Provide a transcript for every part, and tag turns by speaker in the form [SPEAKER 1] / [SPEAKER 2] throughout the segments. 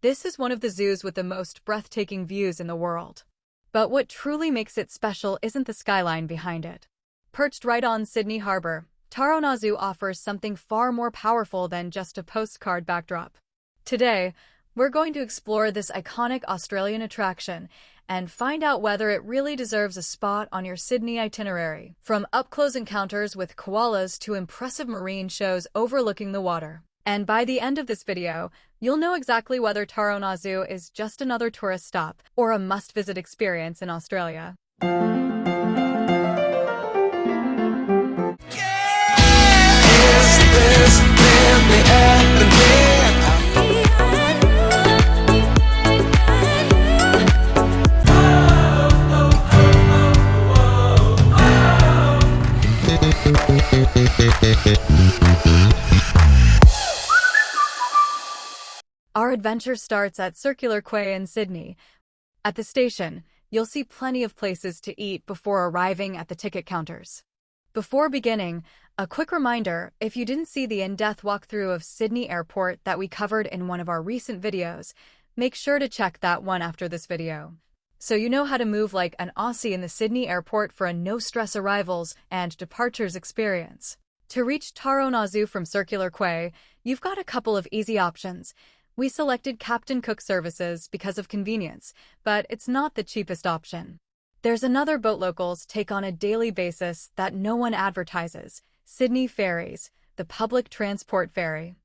[SPEAKER 1] This is one of the zoos with the most breathtaking views in the world. But what truly makes it special isn't the skyline behind it. Perched right on Sydney Harbour, Taronga Zoo offers something far more powerful than just a postcard backdrop. Today, we're going to explore this iconic Australian attraction and find out whether it really deserves a spot on your Sydney itinerary. From up-close encounters with koalas to impressive marine shows overlooking the water. And by the end of this video, you'll know exactly whether Taronga Zoo is just another tourist stop or a must-visit experience in Australia. Our adventure starts at Circular Quay in Sydney. At the station, you'll see plenty of places to eat before arriving at the ticket counters. Before beginning, a quick reminder, if you didn't see the in-depth walkthrough of Sydney Airport that we covered in one of our recent videos, make sure to check that one after this video, so you know how to move like an Aussie in the Sydney Airport for a no-stress arrivals and departures experience. To reach Taronga Zoo from Circular Quay, you've got a couple of easy options. We selected Captain Cook services because of convenience, but it's not the cheapest option. There's another boat locals take on a daily basis that no one advertises: Sydney Ferries, the public transport ferry.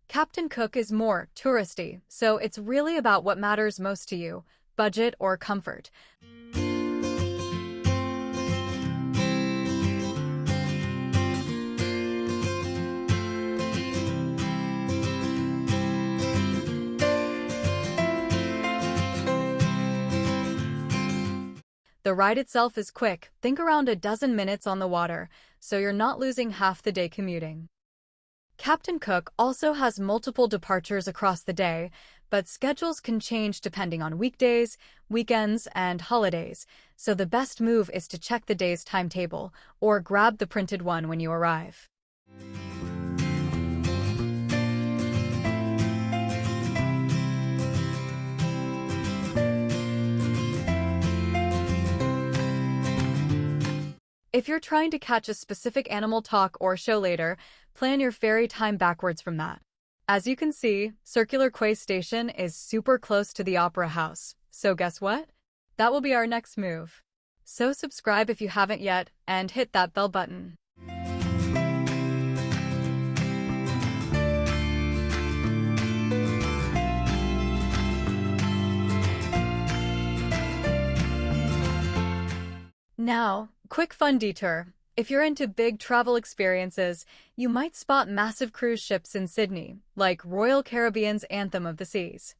[SPEAKER 1] Captain Cook is more touristy, so it's really about what matters most to you, budget or comfort. The ride itself is quick, think around a dozen minutes on the water, so you're not losing half the day commuting. Captain Cook also has multiple departures across the day, but schedules can change depending on weekdays, weekends, and holidays, so the best move is to check the day's timetable or grab the printed one when you arrive. If you're trying to catch a specific animal talk or show later, plan your ferry time backwards from that. As you can see, Circular Quay Station is super close to the Opera House, so guess what? That will be our next move. So subscribe if you haven't yet, and hit that bell button. Now, quick fun detour. If you're into big travel experiences, you might spot massive cruise ships in Sydney, like Royal Caribbean's Anthem of the Seas.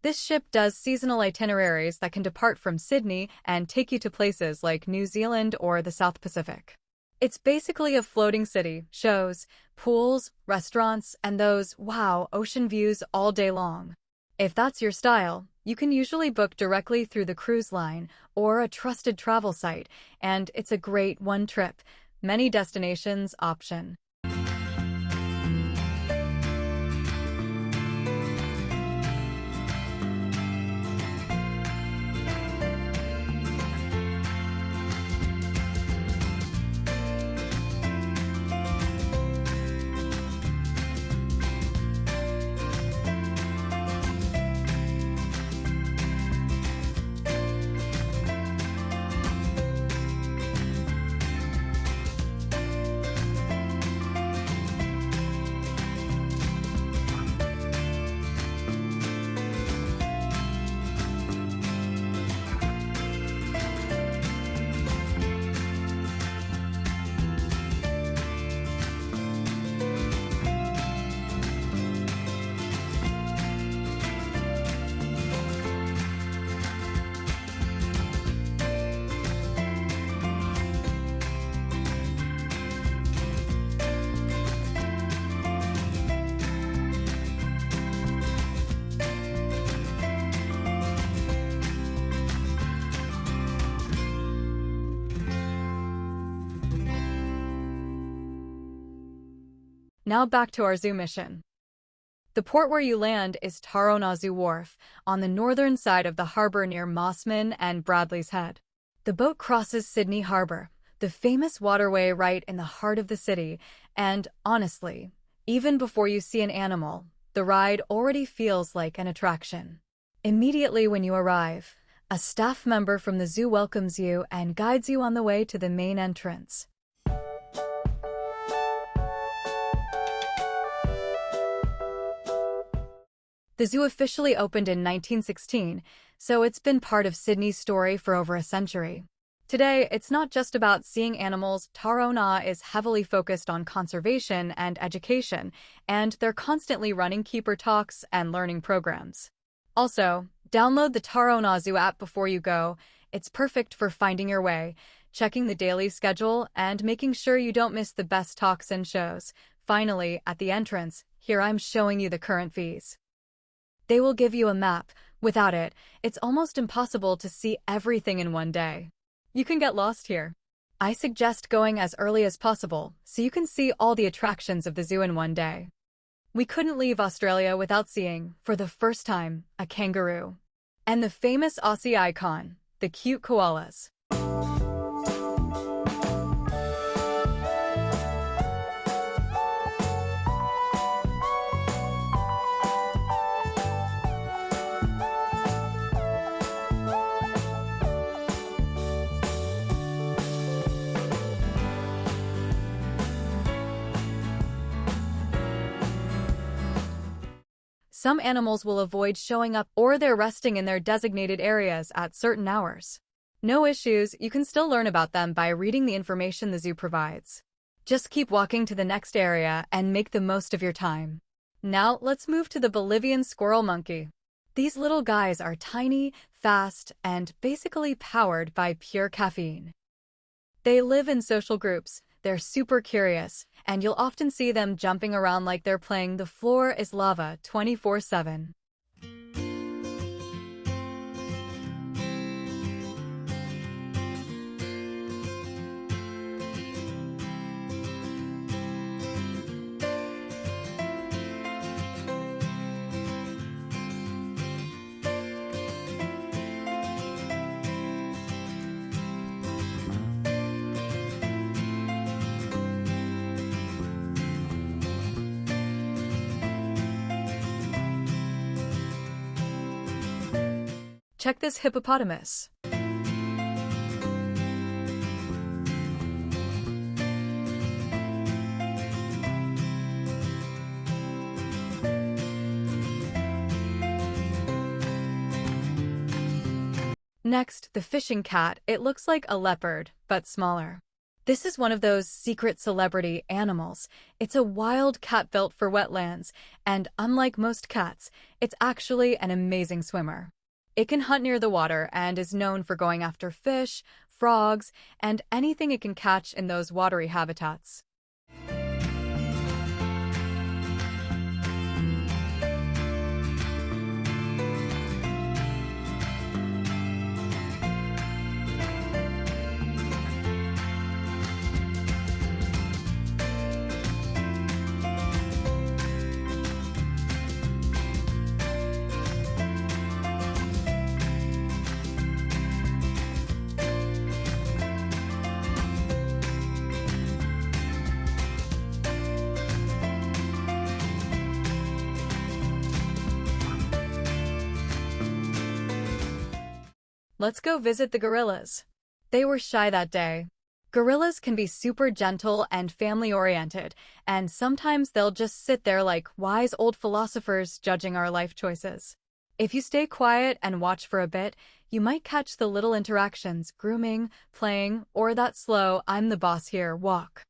[SPEAKER 1] This ship does seasonal itineraries that can depart from Sydney and take you to places like New Zealand or the South Pacific. It's basically a floating city, shows, pools, restaurants, and those, wow, ocean views all day long. If that's your style, you can usually book directly through the cruise line or a trusted travel site, and it's a great one-trip, many destinations option. Now back to our zoo mission. The port where you land is Taronga Zoo Wharf, on the northern side of the harbour near Mossman and Bradley's Head. The boat crosses Sydney Harbour, the famous waterway right in the heart of the city, and honestly, even before you see an animal, the ride already feels like an attraction. Immediately when you arrive, a staff member from the zoo welcomes you and guides you on the way to the main entrance. The zoo officially opened in 1916, so it's been part of Sydney's story for over a century. Today, it's not just about seeing animals. Taronga is heavily focused on conservation and education, and they're constantly running keeper talks and learning programs. Also, download the Taronga Zoo app before you go. It's perfect for finding your way, checking the daily schedule, and making sure you don't miss the best talks and shows. Finally, at the entrance, here I'm showing you the current fees. They will give you a map. Without it, it's almost impossible to see everything in one day. You can get lost here. I suggest going as early as possible, so you can see all the attractions of the zoo in one day. We couldn't leave Australia without seeing, for the first time, a kangaroo. And the famous Aussie icon, the cute koalas. Some animals will avoid showing up or they're resting in their designated areas at certain hours. No issues, you can still learn about them by reading the information the zoo provides. Just keep walking to the next area and make the most of your time. Now, let's move to the Bolivian squirrel monkey. These little guys are tiny, fast, and basically powered by pure caffeine. They live in social groups. They're super curious, and you'll often see them jumping around like they're playing The Floor is Lava 24/7. Check this hippopotamus. Next, the fishing cat. It looks like a leopard, but smaller. This is one of those secret celebrity animals. It's a wild cat built for wetlands, and unlike most cats, it's actually an amazing swimmer. It can hunt near the water and is known for going after fish, frogs, and anything it can catch in those watery habitats. Let's go visit the gorillas. They were shy that day. Gorillas can be super gentle and family-oriented, and sometimes they'll just sit there like wise old philosophers judging our life choices. If you stay quiet and watch for a bit, you might catch the little interactions, grooming, playing, or that slow, I'm the boss here walk.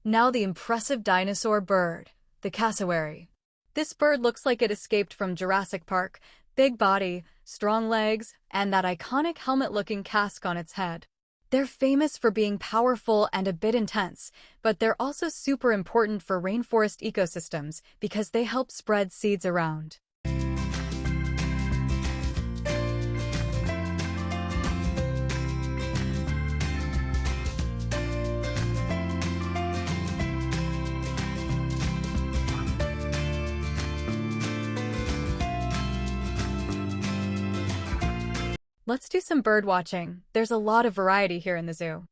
[SPEAKER 1] Now the impressive dinosaur bird, the cassowary. This bird looks like it escaped from Jurassic Park. Big body, strong legs, and that iconic helmet-looking casque on its head. They're famous for being powerful and a bit intense, but they're also super important for rainforest ecosystems because they help spread seeds around. Let's do some bird watching. There's a lot of variety here in the zoo.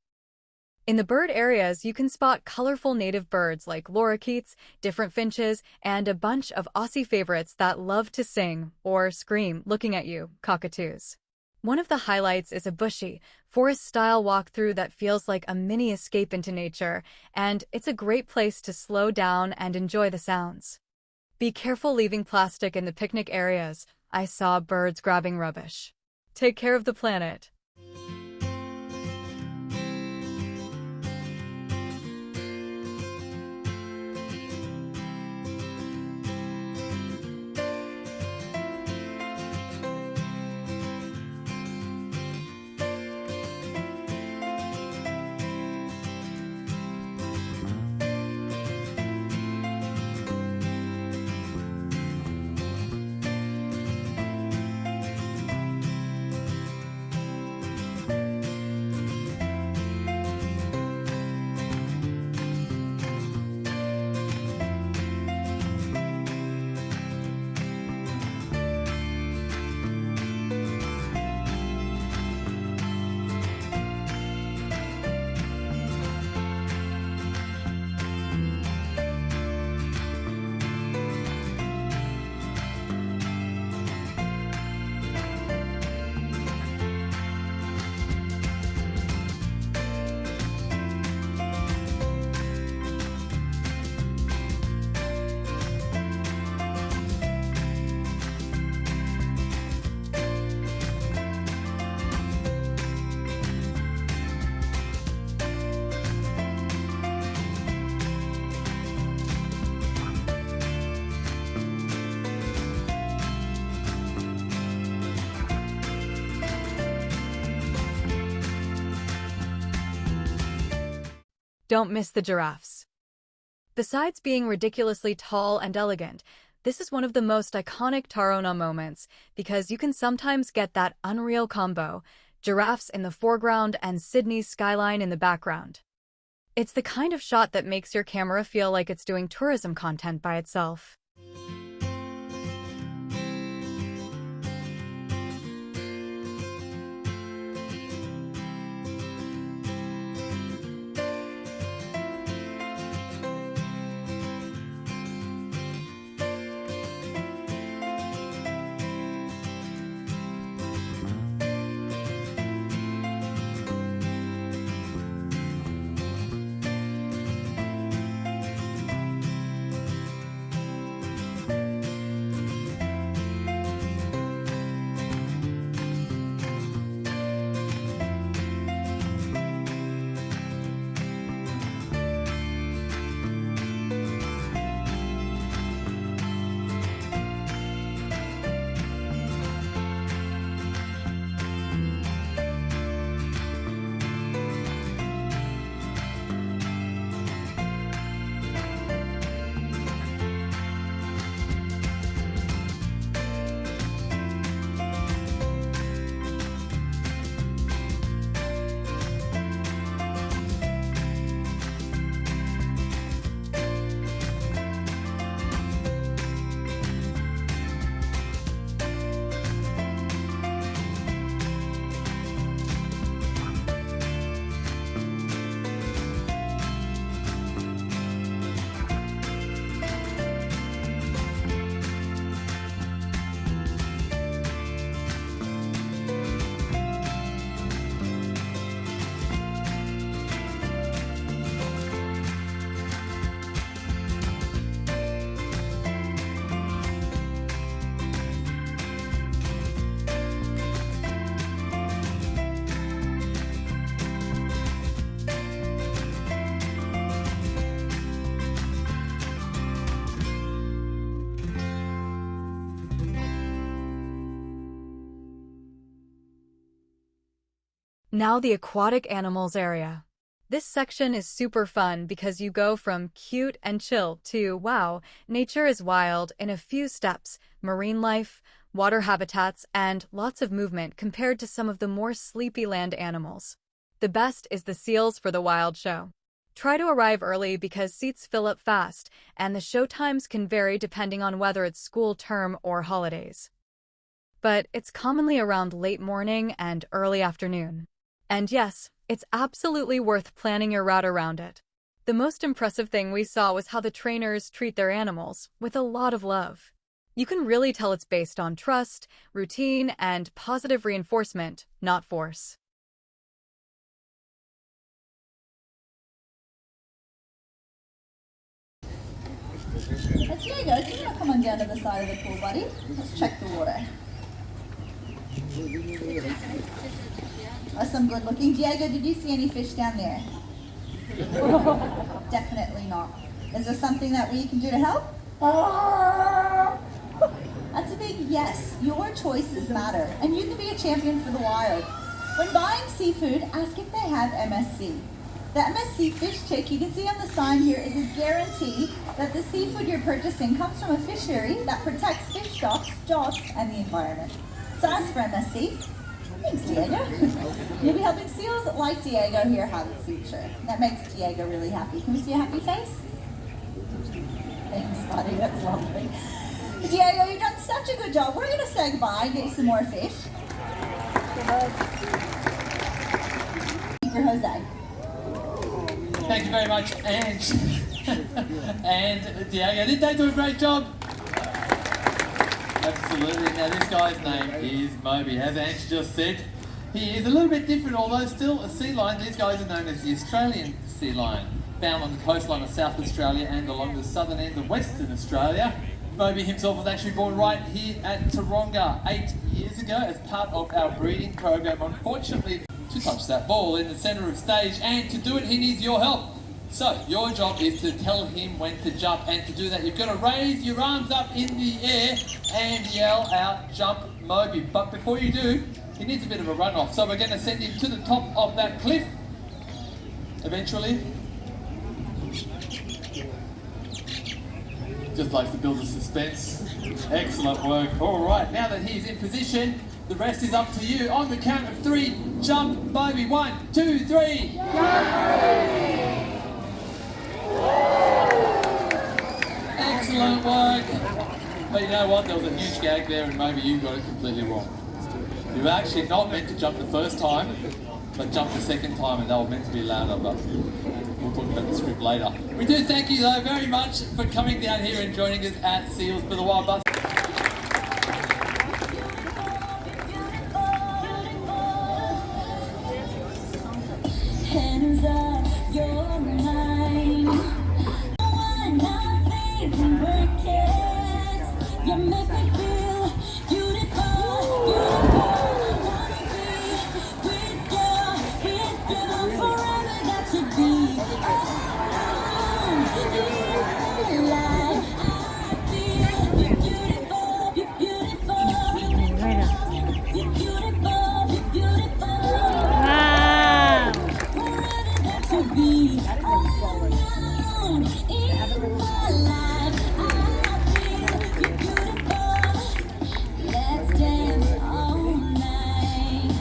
[SPEAKER 1] In the bird areas, you can spot colorful native birds like lorikeets, different finches, and a bunch of Aussie favorites that love to sing or scream looking at you, cockatoos. One of the highlights is a bushy, forest-style walkthrough that feels like a mini escape into nature, and it's a great place to slow down and enjoy the sounds. Be careful leaving plastic in the picnic areas. I saw birds grabbing rubbish. Take care of the planet. Don't miss the giraffes. Besides being ridiculously tall and elegant, this is one of the most iconic Taronga moments because you can sometimes get that unreal combo, giraffes in the foreground and Sydney's skyline in the background. It's the kind of shot that makes your camera feel like it's doing tourism content by itself. Now the aquatic animals area. This section is super fun because you go from cute and chill to, wow, nature is wild in a few steps, marine life, water habitats, and lots of movement compared to some of the more sleepy land animals. The best is the seals for the wild show. Try to arrive early because seats fill up fast, and the show times can vary depending on whether it's school term or holidays. But it's commonly around late morning and early afternoon. And yes, it's absolutely worth planning your route around it. The most impressive thing we saw was how the trainers treat their animals, with a lot of love. You can really tell it's based on trust, routine, and positive reinforcement, not force.
[SPEAKER 2] Diego, can you not come on down to the side of the pool, buddy? Let's check the water. That's some good looking. Diego, did you see any fish down there? Definitely not. Is there something that we can do to help? That's a big yes. Your choices matter, and you can be a champion for the wild. When buying seafood, ask if they have MSC. The MSC fish tick you can see on the sign here is a guarantee that the seafood you're purchasing comes from a fishery that protects fish stocks, jobs, and the environment. So ask for MSC. Thanks, Diego. You'll be helping seals like Diego here have a future. That makes Diego really happy. Can we see a happy face? Thanks, buddy. That's lovely. Diego, you've done such a good job. We're going to say goodbye and get you some more fish. For Jose.
[SPEAKER 3] Thank you very much, Ange and Diego. Did they do a great job? Absolutely. Now this guy's name is Moby. As Ange just said, he is a little bit different, although still a sea lion. These guys are known as the Australian sea lion, found on the coastline of South Australia and along the southern end of Western Australia. Moby himself was actually born right here at Taronga 8 years ago as part of our breeding program. Unfortunately, to touch that ball in the centre of stage, and to do it he needs your help. So your job is to tell him when to jump, and to do that you've got to raise your arms up in the air and yell out, "Jump Moby." But before you do, he needs a bit of a run off, so we're going to send him to the top of that cliff eventually. Just likes to build the suspense. Excellent work. All right, now that he's in position, the rest is up to you. On the count of 3, jump, Moby. 1, 2, 3. Excellent work. But you know what? There was a huge gag there, and Moby, you got it completely wrong. You were actually not meant to jump the first time, but jump the second time, and they were meant to be louder. But we'll talk about the script later. We do thank you, though, very much for coming down here and joining us at Seals for the Wild Bus.
[SPEAKER 2] Hands up, you're mine. Nothing can break it. You make me feel beautiful, beautiful. I wanna be with you forever. Got to be alive. I feel you're beautiful, you're beautiful, you're beautiful, you're beautiful. To be alone in my life, I feel you're beautiful. Let's dance all night.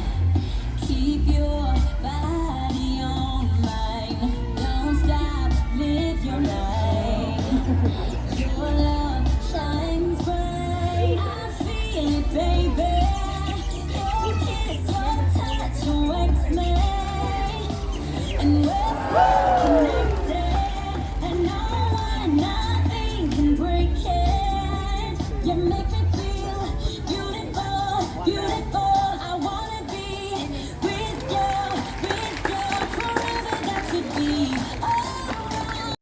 [SPEAKER 2] Keep your body on mine. Don't stop, live your life. Your love shines bright. I feel it, baby. Your kiss, your touch wakes me. And we're so connected, and nothing can break it. You make me feel beautiful, beautiful. I wanna be with you forever. That should be alright.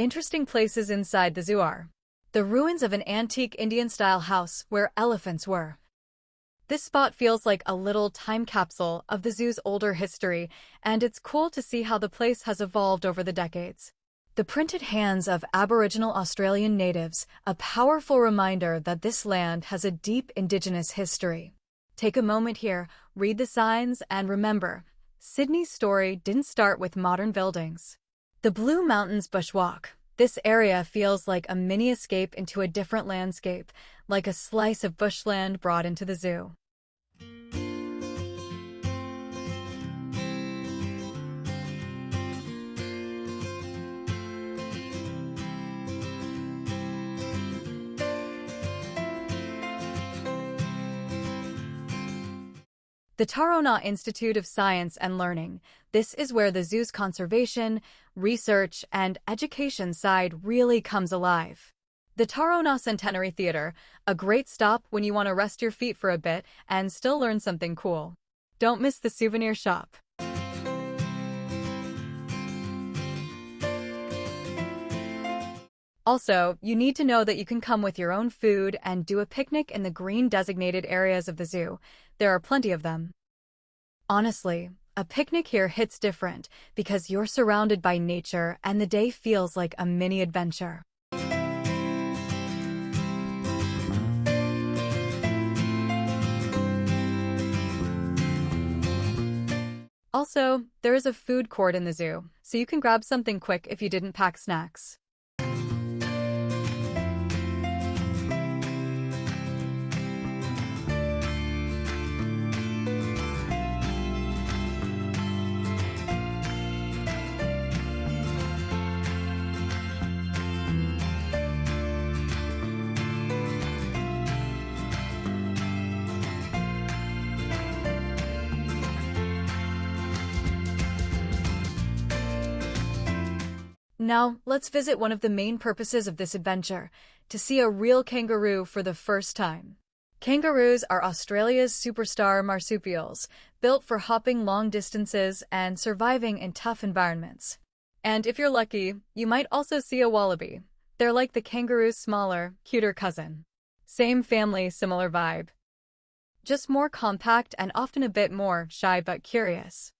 [SPEAKER 1] Interesting places inside the zoo are the ruins of an antique Indian-style house where elephants were. This spot feels like a little time capsule of the zoo's older history, and it's cool to see how the place has evolved over the decades. The printed hands of Aboriginal Australian natives, a powerful reminder that this land has a deep Indigenous history. Take a moment here, read the signs, and remember, Sydney's story didn't start with modern buildings. The Blue Mountains Bushwalk. This area feels like a mini escape into a different landscape, like a slice of bushland brought into the zoo. The Taronga Institute of Science and Learning. This is where the zoo's conservation, research, and education side really comes alive. The Taronga Centenary Theatre, a great stop when you want to rest your feet for a bit and still learn something cool. Don't miss the souvenir shop. Also, you need to know that you can come with your own food and do a picnic in the green designated areas of the zoo. There are plenty of them. Honestly, a picnic here hits different because you're surrounded by nature and the day feels like a mini adventure. Also, there is a food court in the zoo, so you can grab something quick if you didn't pack snacks. Now, let's visit one of the main purposes of this adventure, to see a real kangaroo for the first time. Kangaroos are Australia's superstar marsupials, built for hopping long distances and surviving in tough environments. And if you're lucky, you might also see a wallaby. They're like the kangaroo's smaller, cuter cousin. Same family, similar vibe. Just more compact and often a bit more shy but curious.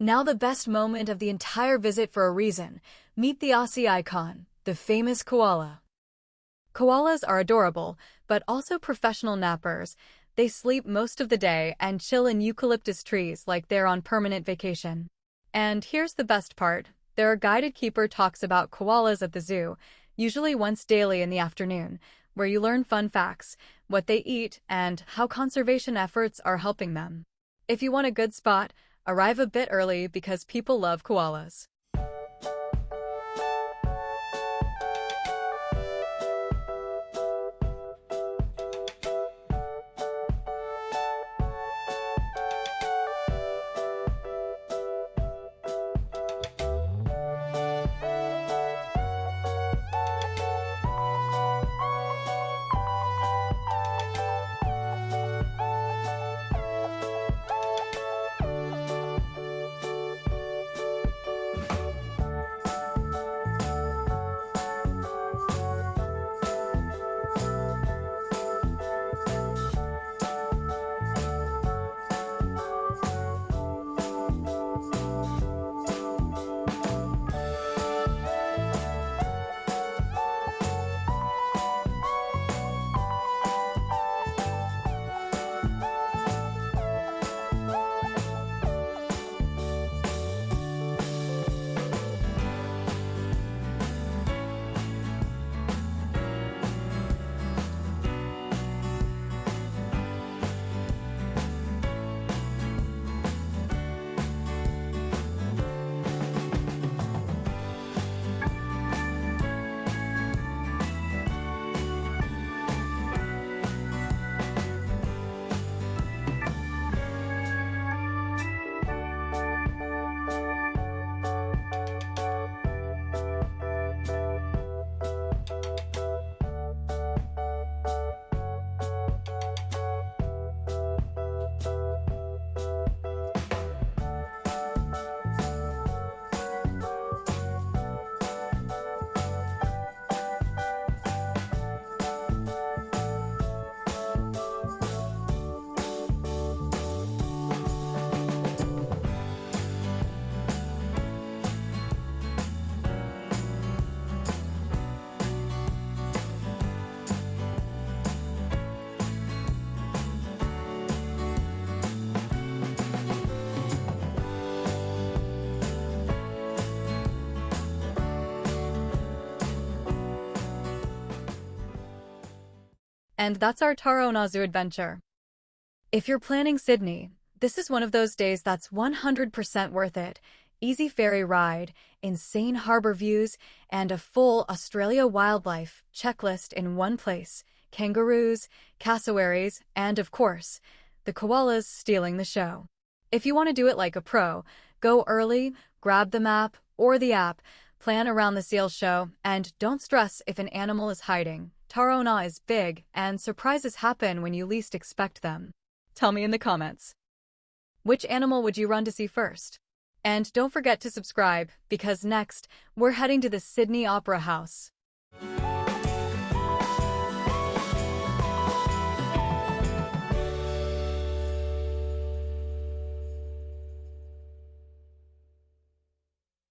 [SPEAKER 1] Now the best moment of the entire visit for a reason. Meet the Aussie icon, the famous koala. Koalas are adorable, but also professional nappers. They sleep most of the day and chill in eucalyptus trees like they're on permanent vacation. And here's the best part. Their guided keeper talks about koalas at the zoo, usually once daily in the afternoon, where you learn fun facts, what they eat, and how conservation efforts are helping them. If you want a good spot, arrive a bit early because people love koalas. And that's our Taronga Zoo adventure. If you're planning Sydney, this is one of those days that's 100% worth it. Easy ferry ride, insane harbour views, and a full Australia wildlife checklist in one place. Kangaroos, cassowaries, and of course, the koalas stealing the show. If you want to do it like a pro, go early, grab the map or the app, plan around the seal show, and don't stress if an animal is hiding. Taronga is big, and surprises happen when you least expect them. Tell me in the comments. Which animal would you run to see first? And don't forget to subscribe, because next, we're heading to the Sydney Opera House.